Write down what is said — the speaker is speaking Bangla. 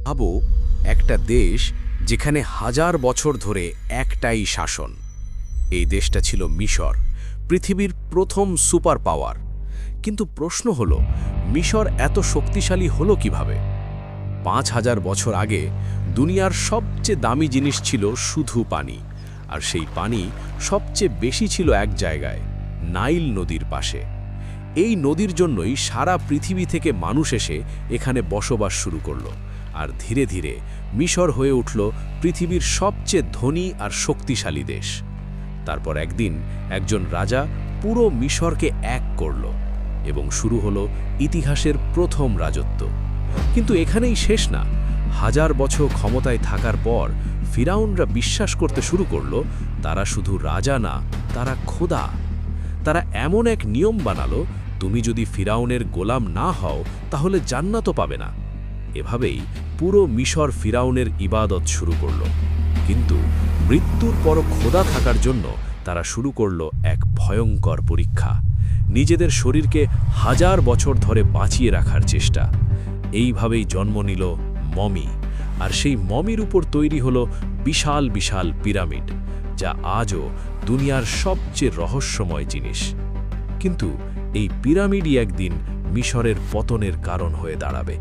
ভাবো, একটা দেশ যেখানে হাজার বছর ধরে একটাই শাসন। এই দেশটা ছিল মিশর, পৃথিবীর প্রথম সুপার পাওয়ার। কিন্তু প্রশ্ন হলো, মিশর এত শক্তিশালী হলো কিভাবে? ৫,০০০ বছর আগে দুনিয়ার সবচেয়ে দামি জিনিস ছিল শুধু পানি, আর সেই পানি সবচেয়ে বেশি ছিল এক জায়গায়, নাইল নদীর পাশে। এই নদীর জন্যই সারা পৃথিবী থেকে মানুষ এসে এখানে বসবাস শুরু করলো, আর ধীরে ধীরে মিশর হয়ে উঠল পৃথিবীর সবচেয়ে ধনী আর শক্তিশালী দেশ। তারপর একদিন একজন রাজা পুরো মিশরকে এক করল, এবং শুরু হলো ইতিহাসের প্রথম রাজত্ব। কিন্তু এখানেই শেষ না। হাজার বছর ক্ষমতায় থাকার পর ফিরাউনরা বিশ্বাস করতে শুরু করল তারা শুধু রাজা না, তারা খোদা। তারা এমন এক নিয়ম বানালো, তুমি যদি ফিরাউনের গোলাম না হও তাহলে জান্নাতও পাবে না। এভাবেই পুরো মিশর ফিরাউনের ইবাদত শুরু করল। কিন্তু মৃত্যুর পর খোদা থাকার জন্য তারা শুরু করল এক ভয়ঙ্কর পরীক্ষা, নিজেদের শরীরকে হাজার বছর ধরে বাঁচিয়ে রাখার চেষ্টা। এইভাবেই জন্ম নিল মমি, আর সেই মমির উপর তৈরি হলো বিশাল বিশাল পিরামিড, যা আজও দুনিয়ার সবচেয়ে রহস্যময় জিনিস। কিন্তু এই পিরামিডই একদিন মিশরের পতনের কারণ হয়ে দাঁড়াবে।